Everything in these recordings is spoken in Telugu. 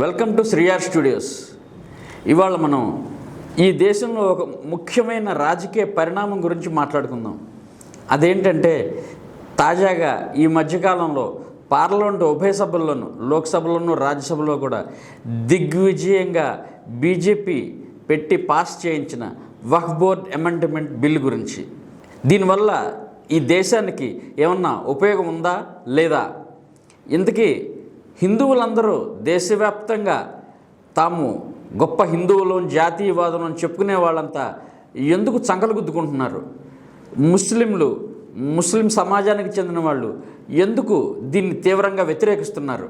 Welcome to శ్రీఆర్ studios. ఇవాళ మనం ఈ దేశంలో ఒక ముఖ్యమైన రాజకీయ పరిణామం గురించి మాట్లాడుకుందాం. అదేంటంటే తాజాగా ఈ మధ్యకాలంలో పార్లమెంటు ఉభయ సభల్లోనూ, లోక్సభలోనూ, రాజ్యసభలో కూడా దిగ్విజయంగా బీజేపీ పెట్టి పాస్ చేయించిన వక్ఫ్ బోర్డ్ అమెండ్మెంట్ బిల్ గురించి. దీనివల్ల ఈ దేశానికి ఏమన్నా ఉపయోగం ఉందా లేదా? ఇంతకీ హిందువులందరూ దేశవ్యాప్తంగా తాము గొప్ప హిందువులు, జాతీయవాదులు అని చెప్పుకునే వాళ్ళంతా ఎందుకు చంకలు గుద్దుకుంటున్నారు? ముస్లిం సమాజానికి చెందిన వాళ్ళు ఎందుకు దీన్ని తీవ్రంగా వ్యతిరేకిస్తున్నారు?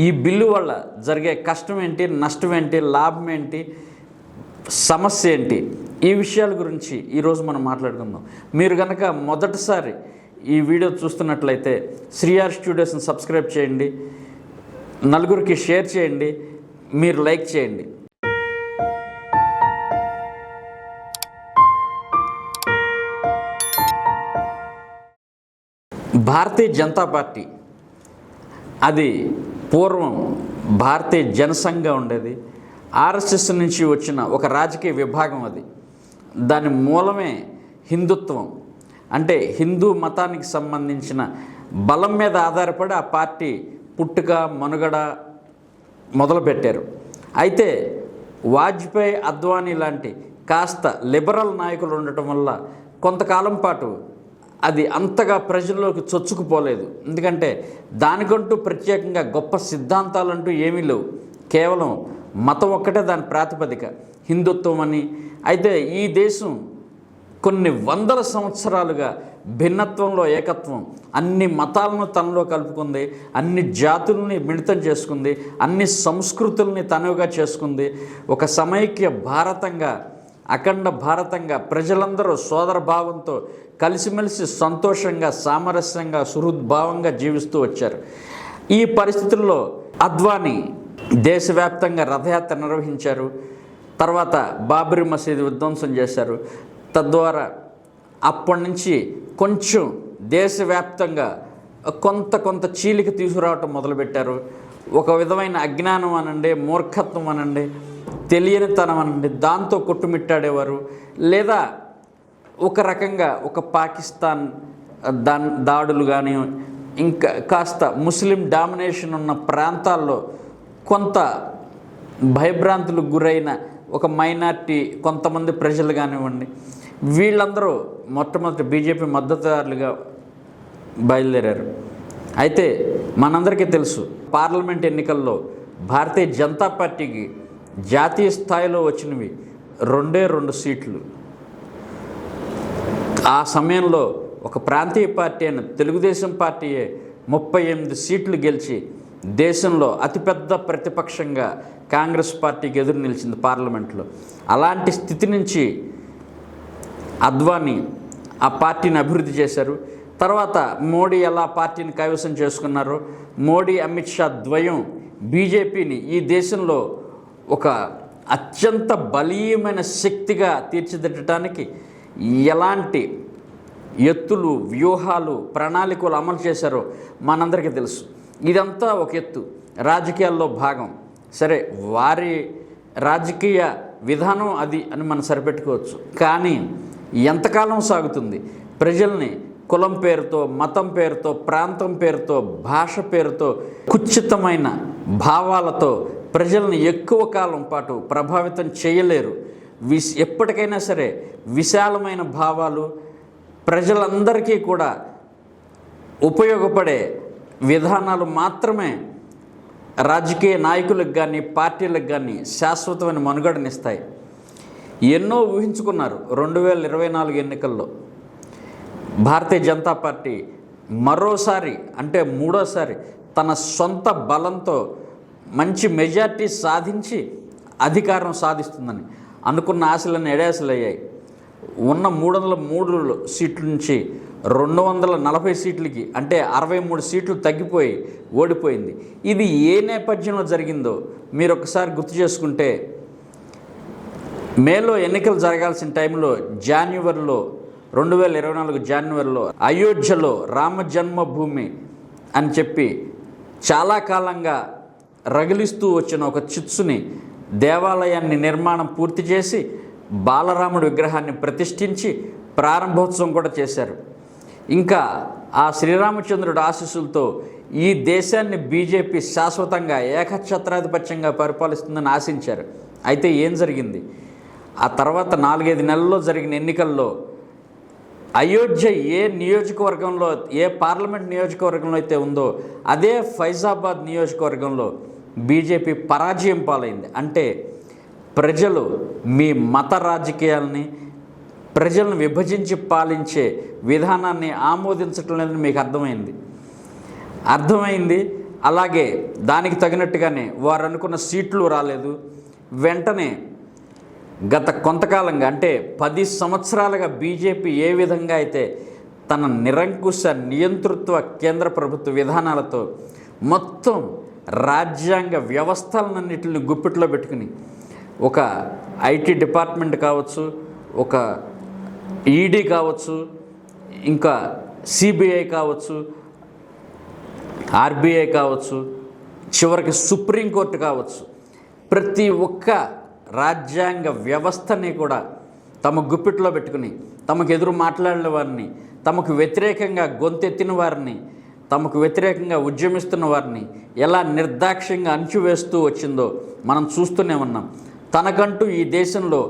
ఈ బిల్లు వల్ల జరిగే కష్టం ఏంటి, నష్టం ఏంటి, లాభం ఏంటి, సమస్య ఏంటి? ఈ విషయాల గురించి ఈరోజు మనం మాట్లాడుకుందాం. మీరు కనుక మొదటిసారి ఈ వీడియో చూస్తున్నట్లయితే శ్రీఆర్ స్టూడియోస్ని సబ్స్క్రైబ్ చేయండి, నలుగురికి షేర్ చేయండి, మీరు లైక్ చేయండి. భారతీయ జనతా పార్టీ అది పూర్వం భారతీయ జనసంఘంగా ఉండేది. ఆర్ఎస్ఎస్ నుంచి వచ్చిన ఒక రాజకీయ విభాగం అది. దాని మూలమే హిందుత్వం. అంటే హిందూ మతానికి సంబంధించిన బలం మీద ఆధారపడి ఆ పార్టీ పుట్టుక, మనుగడ మొదలుపెట్టారు. అయితే వాజ్పేయి, అద్వానీ లాంటి కాస్త లిబరల్ నాయకులు ఉండటం వల్ల కొంతకాలం పాటు అది అంతగా ప్రజల్లోకి చొచ్చుకుపోలేదు. ఎందుకంటే దానికంటూ ప్రత్యేకంగా గొప్ప సిద్ధాంతాలంటూ ఏమీ లేవు. కేవలం మతం ఒక్కటే దాని ప్రాతిపదిక, హిందుత్వం అని. అయితే ఈ దేశం కొన్ని వందల సంవత్సరాలుగా భిన్నత్వంలో ఏకత్వం, అన్ని మతాలను తనలో కలుపుకుంది, అన్ని జాతుల్ని మిళితం చేసుకుంది, అన్ని సంస్కృతుల్ని తనవుగా చేసుకుంది. ఒక సమైక్య భారతంగా, అఖండ భారతంగా ప్రజలందరూ సోదర భావంతో కలిసిమెలిసి సంతోషంగా, సామరస్యంగా, సుహృద్భావంగా జీవిస్తూ వచ్చారు. ఈ పరిస్థితుల్లో అద్వానీ దేశవ్యాప్తంగా రథయాత్ర నిర్వహించారు. తర్వాత బాబ్రీ మసీదు విధ్వంసం చేశారు. తద్వారా అప్పటి నుంచి కొంచెం దేశవ్యాప్తంగా కొంత చీలిక తీసుకురావటం మొదలుపెట్టారు. ఒక విధమైన అజ్ఞానం అనండి, మూర్ఖత్వం అనండి, తెలియనితనం అనండి, దాంతో కొట్టుమిట్టాడేవారు. లేదా ఒక రకంగా ఒక పాకిస్తాన్ దాడులు కానీ, ఇంకా కాస్త ముస్లిం డామినేషన్ ఉన్న ప్రాంతాల్లో కొంత భయభ్రాంతులకు గురైన ఒక మైనార్టీ కొంతమంది ప్రజలు కానివ్వండి, వీళ్ళందరూ మొట్టమొదటి బీజేపీ మద్దతుదారులుగా బయలుదేరారు. అయితే మనందరికీ తెలుసు, పార్లమెంట్ ఎన్నికల్లో భారతీయ జనతా పార్టీకి జాతీయ స్థాయిలో వచ్చినవి 2 సీట్లు. ఆ సమయంలో ఒక ప్రాంతీయ పార్టీ అయిన తెలుగుదేశం పార్టీయే 38 సీట్లు గెలిచి దేశంలో అతిపెద్ద ప్రతిపక్షంగా కాంగ్రెస్ పార్టీకి ఎదురు నిలిచింది పార్లమెంట్లో. అలాంటి స్థితి నుంచి అద్వానీ ఆ పార్టీని అభివృద్ధి చేశారు. తర్వాత మోడీ ఎలా పార్టీని కైవసం చేసుకున్నారో, మోడీ, అమిత్ షా ద్వయం బీజేపీని ఈ దేశంలో ఒక అత్యంత బలీయమైన శక్తిగా తీర్చిదిద్దడానికి ఎలాంటి ఎత్తులు, వ్యూహాలు, ప్రణాళికలు అమలు చేశారో మనందరికీ తెలుసు. ఇదంతా ఒక ఎత్తు, రాజకీయాల్లో భాగం. సరే, వారి రాజకీయ విధానం అది అని మనం సరిపెట్టుకోవచ్చు. కానీ ఎంతకాలం సాగుతుంది? ప్రజల్ని కులం పేరుతో, మతం పేరుతో, ప్రాంతం పేరుతో, భాష పేరుతో, కుచితమైన భావాలతో ప్రజల్ని ఎక్కువ కాలం పాటు ప్రభావితం చేయలేరు. ఎప్పటికైనా సరే విశాలమైన భావాలు, ప్రజలందరికీ కూడా ఉపయోగపడే విధానాలు మాత్రమే రాజకీయ నాయకులకు కానీ, పార్టీలకు కానీ శాశ్వతమైన మనుగడనిస్తాయి. ఎన్నో ఊహించుకున్నారు. 2024 ఎన్నికల్లో భారతీయ జనతా పార్టీ మరోసారి, అంటే మూడోసారి తన సొంత బలంతో మంచి మెజార్టీ సాధించి అధికారం సాధిస్తుందని అనుకున్న ఆశలన్నీ ఎడాసలయ్యాయి. ఉన్న 303 సీట్ల నుంచి 240 సీట్లకి, అంటే 63 సీట్లు తగ్గిపోయి ఓడిపోయింది. ఇది ఏ నేపథ్యంలో జరిగిందో మీరు ఒకసారి గుర్తు చేసుకుంటే, మేలో ఎన్నికలు జరగాల్సిన టైంలో జాన్యువరిలో 2024 జాన్యువరిలో అయోధ్యలో రామ జన్మభూమి అని చెప్పి చాలా కాలంగా రగిలిస్తూ వచ్చిన ఒక చిచ్చుని దేవాలయాన్ని నిర్మాణం పూర్తి చేసి బాలరాముడి విగ్రహాన్ని ప్రతిష్ఠించి ప్రారంభోత్సవం కూడా చేశారు. ఇంకా ఆ శ్రీరామచంద్రుడి ఆశీస్సులతో ఈ దేశాన్ని బీజేపీ శాశ్వతంగా ఏకఛత్రాధిపత్యంగా పరిపాలిస్తుందని ఆశించారు. అయితే ఏం జరిగింది? ఆ తర్వాత 4-5 నెలల్లో జరిగిన ఎన్నికల్లో అయోధ్య ఏ నియోజకవర్గంలో, ఏ పార్లమెంట్ నియోజకవర్గంలో అయితే ఉందో అదే ఫైజాబాద్ నియోజకవర్గంలో బీజేపీ పరాజయం పాలైంది. అంటే ప్రజలు మీ మత రాజకీయాలని, ప్రజలను విభజించి పాలించే విధానాన్ని ఆమోదించటం లేదని మీకు అర్థమైంది. అలాగే దానికి తగినట్టుగానే వారు అనుకున్న సీట్లు రాలేదు. వెంటనే గత కొంతకాలంగా అంటే 10 సంవత్సరాలుగా బీజేపీ ఏ విధంగా అయితే తన నిరంకుశ నియంతృత్వ కేంద్ర ప్రభుత్వ విధానాలతో మొత్తం రాజ్యాంగ వ్యవస్థలన్నింటిని గుప్పిట్లో పెట్టుకుని ఒక ఐటీ డిపార్ట్మెంట్ కావచ్చు, ఒక ఈడీ కావచ్చు, ఇంకా సిబిఐ కావచ్చు, ఆర్బీఐ కావచ్చు, చివరికి సుప్రీంకోర్టు కావచ్చు, ప్రతి ఒక్క రాజ్యాంగ వ్యవస్థని కూడా తమ గుప్పిట్లో పెట్టుకుని తమకు ఎదురు మాట్లాడిన వారిని, తమకు వ్యతిరేకంగా గొంతెత్తిన వారిని, తమకు వ్యతిరేకంగా ఉద్యమిస్తున్న వారిని ఎలా నిర్దాక్ష్యంగా అణచివేస్తూ వచ్చిందో మనం చూస్తూనే ఉన్నాం. తనకంటూ ఈ దేశంలో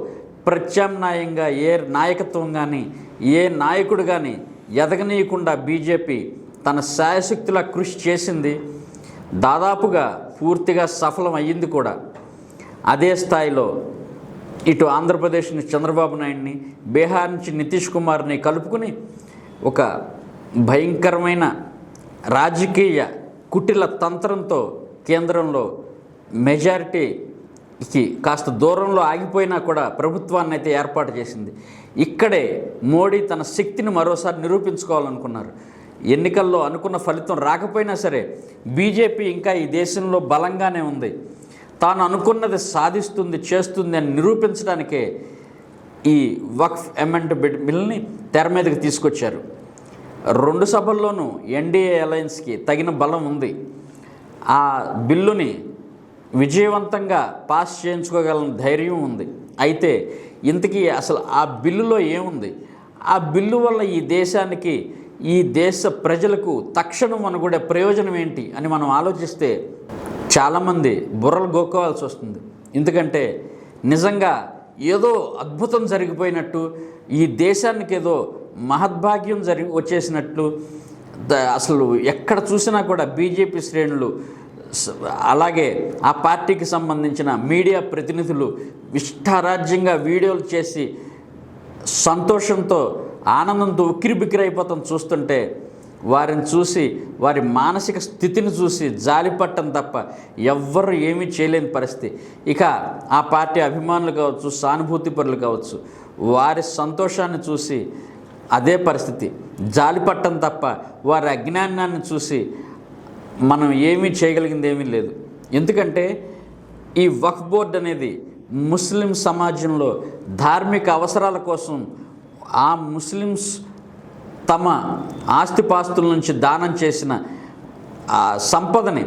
ప్రత్యామ్నాయంగా ఏ నాయకత్వం కానీ, ఏ నాయకుడు కానీ ఎదగనీయకుండా బీజేపీ తన శాయశక్తులా కృషి చేసింది. దాదాపుగా పూర్తిగా సఫలం అయ్యింది కూడా. అదే స్థాయిలో ఇటు ఆంధ్రప్రదేశ్ నుంచి చంద్రబాబు నాయుడిని, బీహార్ నుంచి నితీష్ కుమార్ని కలుపుకుని ఒక భయంకరమైన రాజకీయ కుటిల తంత్రంతో కేంద్రంలో మెజారిటీకి కాస్త దూరంలో ఆగిపోయినా కూడా ప్రభుత్వాన్ని అయితే ఏర్పాటు చేసింది. ఇక్కడే మోడీ తన శక్తిని మరోసారి నిరూపించుకోవాలనుకున్నారు. ఎన్నికల్లో అనుకున్న ఫలితం రాకపోయినా సరే బీజేపీ ఇంకా ఈ దేశంలో బలంగానే ఉంది, తాను అనుకున్నది సాధిస్తుంది, చేస్తుంది అని నిరూపించడానికే ఈ వక్ఫ్ అమెండ్మెంట్ బిల్ని తెర మీదకి తీసుకొచ్చారు. 2 సభల్లోనూ ఎన్డీఏ అలయన్స్కి తగిన బలం ఉంది. ఆ బిల్లుని విజయవంతంగా పాస్ చేయించుకోగల ధైర్యం ఉంది. అయితే ఇంతకీ అసలు ఆ బిల్లులో ఏముంది? ఆ బిల్లు వల్ల ఈ దేశానికి, ఈ దేశ ప్రజలకు తక్షణం అనుకునే ప్రయోజనం ఏంటి అని మనం ఆలోచిస్తే చాలామంది బుర్రలు గోక్కోవాల్సి వస్తుంది. ఎందుకంటే నిజంగా ఏదో అద్భుతం జరిగిపోయినట్టు, ఈ దేశానికి ఏదో మహద్భాగ్యం వచ్చేసినట్లు, అసలు ఎక్కడ చూసినా కూడా బీజేపీ శ్రేణులు, అలాగే ఆ పార్టీకి సంబంధించిన మీడియా ప్రతినిధులు ఇష్టారాజ్యంగా వీడియోలు చేసి సంతోషంతో, ఆనందంతో ఉక్కిరిబిక్కిరైపోతాం చూస్తుంటే, వారిని చూసి, వారి మానసిక స్థితిని చూసి జాలిపట్టం తప్ప ఎవ్వరు ఏమీ చేయలేని పరిస్థితి. ఇక ఆ పార్టీ అభిమానులు కావచ్చు, సానుభూతి పరులు కావచ్చు, వారి సంతోషాన్ని చూసి అదే పరిస్థితి, జాలిపట్టం తప్ప వారి అజ్ఞానాన్ని చూసి మనం ఏమీ చేయగలిగింది ఏమీ లేదు. ఎందుకంటే ఈ వక్ఫ్ బోర్డ్ అనేది ముస్లిం సమాజంలో ధార్మిక అవసరాల కోసం ఆ ముస్లిమ్స్ తమ ఆస్తిపాస్తుల నుంచి దానం చేసిన సంపదని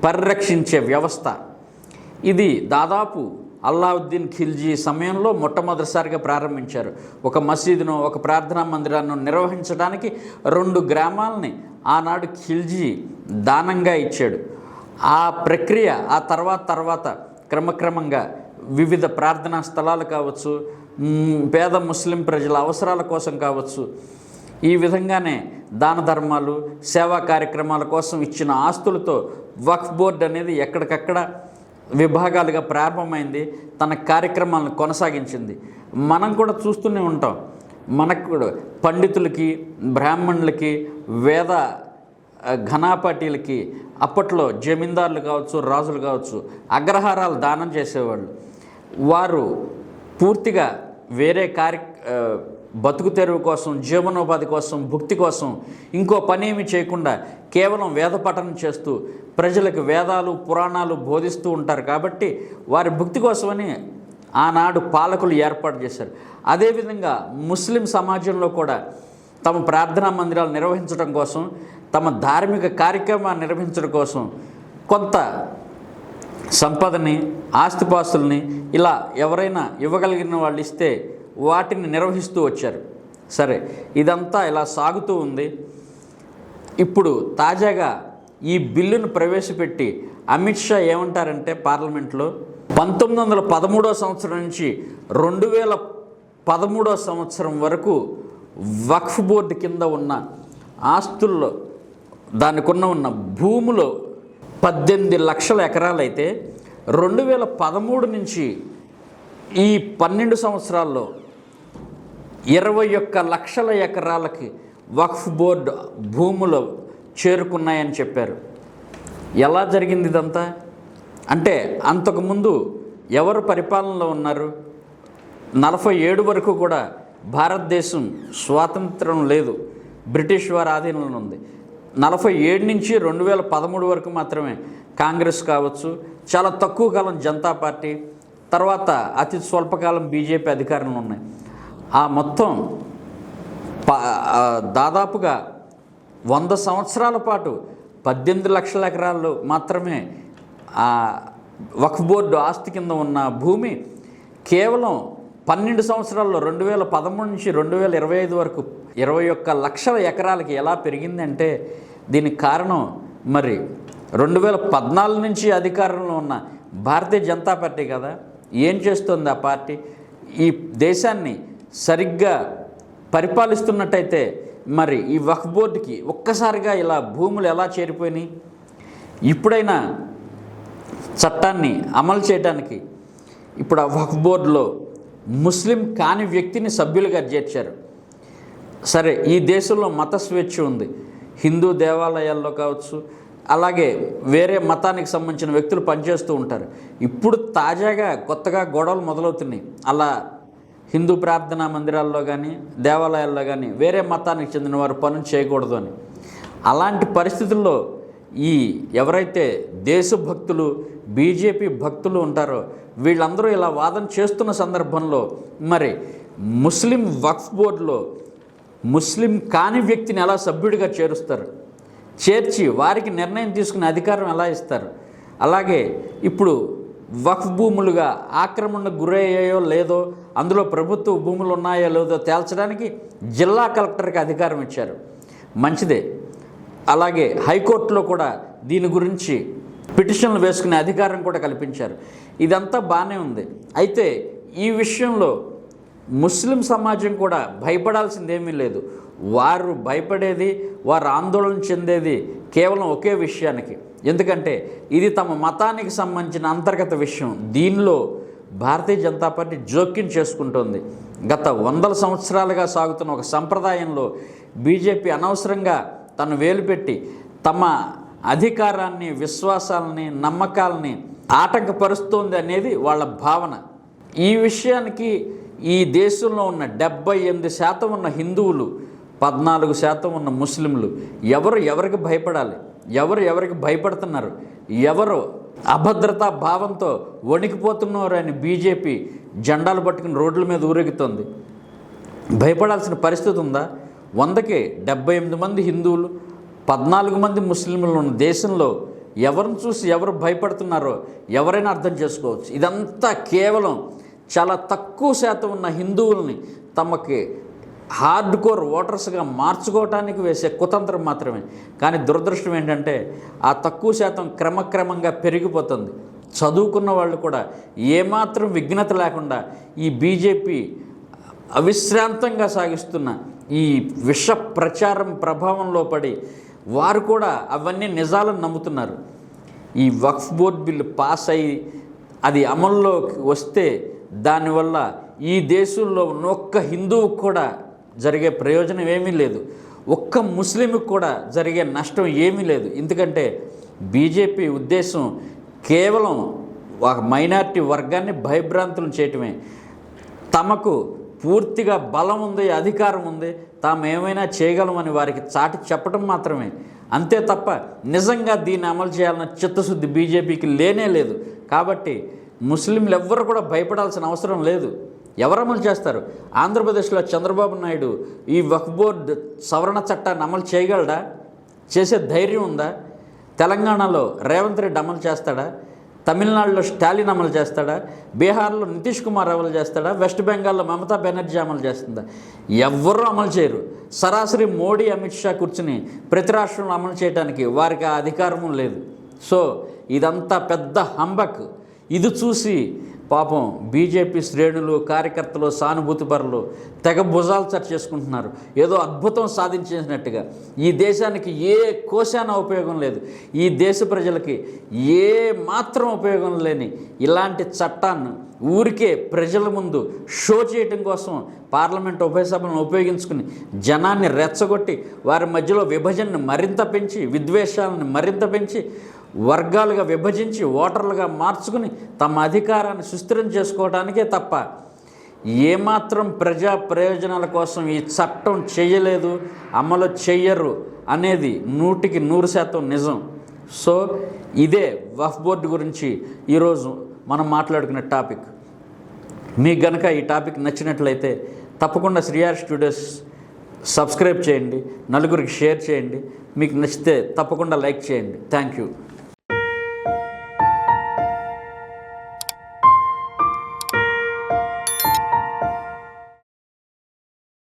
పరిరక్షించే వ్యవస్థ. ఇది దాదాపు అల్లావుద్దీన్ ఖిల్జీ సమయంలో మొట్టమొదటిసారిగా ప్రారంభించారు. ఒక మసీదును, ఒక ప్రార్థనా మందిరాన్ని నిర్వహించడానికి 2 గ్రామాలని ఆనాడు ఖిల్జీ దానంగా ఇచ్చాడు. ఆ ప్రక్రియ ఆ తర్వాత క్రమక్రమంగా వివిధ ప్రార్థనా స్థలాలు కావచ్చు, పేద ముస్లిం ప్రజల అవసరాల కోసం కావచ్చు, ఈ విధంగానే దాన ధర్మాలు, సేవా కార్యక్రమాల కోసం ఇచ్చిన ఆస్తులతో వక్ఫ్ బోర్డ్ అనేది ఎక్కడికక్కడ విభాగాలుగా ప్రారంభమైంది, తన కార్యక్రమాలను కొనసాగించింది. మనం కూడా చూస్తూనే ఉంటాం. మనకు కూడా పండితులకి, బ్రాహ్మణులకి, వేద ఘనాపాటీలకి అప్పట్లో జమీందారులు కావచ్చు, రాజులు కావచ్చు, అగ్రహారాలు దానం చేసేవాళ్ళు. వారు పూర్తిగా వేరే బతుకు తెరువు కోసం, జీవనోపాధి కోసం, భుక్తి కోసం ఇంకో పనేమి చేయకుండా కేవలం వేద పఠనం చేస్తూ ప్రజలకు వేదాలు, పురాణాలు బోధిస్తూ ఉంటారు. కాబట్టి వారి భుక్తి కోసమని ఆనాడు పాలకులు ఏర్పాటు చేశారు. అదేవిధంగా ముస్లిం సమాజంలో కూడా తమ ప్రార్థనా మందిరాలు నిర్వహించడం కోసం, తమ ధార్మిక కార్యక్రమాన్ని నిర్వహించడం కోసం కొంత సంపదని, ఆస్తిపాస్తుల్ని ఇలా ఎవరైనా ఇవ్వగలిగిన వాళ్ళు ఇస్తే వాటిని నిర్వహిస్తూ వచ్చారు. సరే, ఇదంతా ఇలా సాగుతూ ఉంది. ఇప్పుడు తాజాగా ఈ బిల్లును ప్రవేశపెట్టి అమిత్ షా ఏమంటారంటే పార్లమెంట్లో 1913 సంవత్సరం నుంచి 2013 సంవత్సరం వరకు వక్ఫ్ బోర్డు కింద ఉన్న ఆస్తుల్లో దానికి ఉన్న భూములో 18 లక్షల ఎకరాలైతే 2013 నుంచి ఈ 12 సంవత్సరాల్లో 21 లక్షల ఎకరాలకి వక్ఫ్ బోర్డు భూములు చేరుకున్నాయని చెప్పారు. ఎలా జరిగింది ఇదంతా అంటే, అంతకుముందు ఎవరు పరిపాలనలో ఉన్నారు? 47 వరకు కూడా భారతదేశం స్వాతంత్రం లేదు, బ్రిటిష్ వారి ఆధీనంలో ఉంది. 47 నుంచి 2013 వరకు మాత్రమే కాంగ్రెస్ కావచ్చు, చాలా తక్కువ కాలం జనతా పార్టీ, తర్వాత అతి స్వల్పకాలం బీజేపీ అధికారంలో ఉన్నాయి. ఆ మొత్తం దాదాపుగా 100 సంవత్సరాల పాటు 18 లక్షల ఎకరాలు మాత్రమే వక్ఫ్ బోర్డు ఆస్తి కింద ఉన్న భూమి కేవలం 12 సంవత్సరాల్లో 2013 నుంచి 2025 వరకు 21 లక్షల ఎకరాలకి ఎలా పెరిగిందంటే, దీనికి కారణం మరి 2014 నుంచి అధికారంలో ఉన్న భారతీయ జనతా పార్టీ కదా. ఏం చేస్తుంది ఆ పార్టీ? ఈ దేశాన్ని సరిగ్గా పరిపాలిస్తున్నట్టయితే మరి ఈ వక్ఫ్ బోర్డుకి ఒక్కసారిగా ఇలా భూములు ఎలా చేరిపోయినాయి? ఇప్పుడైనా చట్టాన్ని అమలు చేయడానికి ఇప్పుడు ఆ వక్ఫ్ బోర్డులో ముస్లిం కాని వ్యక్తిని సభ్యులుగా చేర్చారు. సరే, ఈ దేశంలో మత స్వేచ్ఛ ఉంది, హిందూ దేవాలయాల్లో కావచ్చు, అలాగే వేరే మతానికి సంబంధించిన వ్యక్తులు పనిచేస్తూ ఉంటారు. ఇప్పుడు తాజాగా కొత్తగా గొడవలు మొదలవుతున్నాయి. అలా హిందూ ప్రార్థనా మందిరాల్లో కానీ దేవాలయాల్లో కానీ వేరే మతానికి చెందిన వారు పనులు చేయకూడదు అని. అలాంటి పరిస్థితుల్లో ఈ ఎవరైతే దేశభక్తులు బీజేపీ భక్తులు ఉంటారో వీళ్ళందరూ ఇలా వాదన చేస్తున్న సందర్భంలో మరి ముస్లిం వక్ఫ్ బోర్డులో ముస్లిం కాని వ్యక్తిని ఎలా సభ్యుడిగా చేరుస్తారు? చేర్చి వారికి నిర్ణయం తీసుకునే అధికారం ఎలా ఇస్తారు? అలాగే ఇప్పుడు వక్ఫ్ భూములుగా ఆక్రమణకు గురయ్యాయో లేదో, అందులో ప్రభుత్వ భూములు ఉన్నాయో లేదో తేల్చడానికి జిల్లా కలెక్టర్కి అధికారం ఇచ్చారు. మంచిదే. అలాగే హైకోర్టులో కూడా దీని గురించి పిటిషన్లు వేసుకునే అధికారం కూడా కల్పించారు. ఇదంతా బాగానే ఉంది. అయితే ఈ విషయంలో ముస్లిం సమాజం కూడా భయపడాల్సిందేమీ లేదు. వారు భయపడేది, వారు ఆందోళన చెందేది కేవలం ఒకే విషయానికి. ఎందుకంటే ఇది తమ మతానికి సంబంధించిన అంతర్గత విషయం. దీనిలో భారతీయ జనతా పార్టీ జోక్యం చేసుకుంటోంది. గత 100 సంవత్సరాలుగా సాగుతున్న ఒక సంప్రదాయంలో బీజేపీ అనవసరంగా తను వేలు పెట్టి తమ అధికారాన్ని, విశ్వాసాలని, నమ్మకాలని ఆటంకపరుస్తోంది అనేది వాళ్ళ భావన. ఈ విషయానికి ఈ దేశంలో ఉన్న 78% ఉన్న హిందువులు, 14% ఉన్న ముస్లింలు ఎవరికి భయపడాలి? ఎవరికి భయపడుతున్నారు? ఎవరు అభద్రతా భావంతో వణికిపోతున్నారు అని బీజేపీ జెండాలు పట్టుకుని రోడ్ల మీద ఊరేగుతోంది. భయపడాల్సిన పరిస్థితి ఉందా? 100కి 78 మంది హిందువులు, 14 మంది ముస్లింలు ఉన్న దేశంలో ఎవరిని చూసి ఎవరు భయపడుతున్నారో ఎవరైనా అర్థం చేసుకోవచ్చు. ఇదంతా కేవలం చాలా తక్కువ శాతం ఉన్న హిందువుల్ని తమకి హార్డ్ కోర్ ఓటర్స్గా మార్చుకోవటానికి వేసే కుతంత్రం మాత్రమే. కానీ దురదృష్టం ఏంటంటే ఆ తక్కువ శాతం క్రమక్రమంగా పెరిగిపోతుంది. చదువుకున్న వాళ్ళు కూడా ఏమాత్రం విఘ్నత లేకుండా ఈ బీజేపీ అవిశ్రాంతంగా సాగిస్తున్న ఈ విష ప్రచారం ప్రభావంలో పడి వారు కూడా అవన్నీ నిజాలను నమ్ముతున్నారు. ఈ వక్ఫ్ బోర్డ్ బిల్లు పాస్ అయ్యి అది అమల్లోకి వస్తే దానివల్ల ఈ దేశంలో ఒక్క హిందువుకు కూడా జరిగే ప్రయోజనం ఏమీ లేదు, ఒక్క ముస్లింకి కూడా జరిగే నష్టం ఏమీ లేదు. ఎందుకంటే బీజేపీ ఉద్దేశం కేవలం ఒక మైనారిటీ వర్గాన్ని భయభ్రాంతులను చేయటమే. తమకు పూర్తిగా బలం ఉంది, అధికారం ఉంది, తాము ఏమైనా చేయగలమని వారికి చాటి చెప్పడం మాత్రమే. అంతే తప్ప నిజంగా దీన్ని అమలు చేయాలన్న చిత్తశుద్ధి బీజేపీకి లేనే లేదు. కాబట్టి ముస్లింలు ఎవ్వరు కూడా భయపడాల్సిన అవసరం లేదు. ఎవరు అమలు చేస్తారు? ఆంధ్రప్రదేశ్లో చంద్రబాబు నాయుడు ఈ వక్ఫ్ బోర్డు సవరణ చట్టాన్ని అమలు చేయగలడా? చేసే ధైర్యం ఉందా? తెలంగాణలో రేవంత్ రెడ్డి అమలు చేస్తాడా? తమిళనాడులో స్టాలిన్ అమలు చేస్తాడా? బీహార్లో నితీష్ కుమార్ అమలు చేస్తాడా? వెస్ట్ బెంగాల్లో మమతా బెనర్జీ అమలు చేస్తుందా? ఎవ్వరూ అమలు చేయరు. సరాసరి మోడీ, అమిత్ షా కూర్చుని ప్రతి రాష్ట్రంలో అమలు చేయడానికి వారికి ఆ అధికారము లేదు. సో ఇదంతా పెద్ద హంబక్. ఇది చూసి పాపం బీజేపీ శ్రేణులు, కార్యకర్తలు, సానుభూతిపరులు తెగ భుజాలు చేసుకుంటున్నారు. ఏదో అద్భుతం సాధించేసినట్టుగా. ఈ దేశానికి ఏ కోశాన ఉపయోగం లేదు. ఈ దేశ ప్రజలకి ఏ మాత్రం ఉపయోగం లేని ఇలాంటి చట్టాన్ని ఊరికే ప్రజల ముందు షో చేయటం కోసం పార్లమెంట్ ఉభయ సభలను ఉపయోగించుకుని జనాన్ని రెచ్చగొట్టి వారి మధ్యలో విభజనను మరింత పెంచి, విద్వేషాలను మరింత పెంచి, వర్గాలుగా విభజించి ఓటర్లుగా మార్చుకుని తమ అధికారాన్ని సుస్థిరం చేసుకోవడానికే తప్ప ఏమాత్రం ప్రజా ప్రయోజనాల కోసం ఈ చట్టం చేయలేదు, అమలు చెయ్యరు అనేది 100% నిజం. సో ఇదే వక్ఫ్ బోర్డు గురించి ఈరోజు మనం మాట్లాడుకునే టాపిక్. మీకు గనక ఈ టాపిక్ నచ్చినట్లయితే తప్పకుండా శ్రీఆర్ స్టూడియోస్ సబ్స్క్రైబ్ చేయండి, నలుగురికి షేర్ చేయండి. మీకు నచ్చితే తప్పకుండా లైక్ చేయండి. Thank you.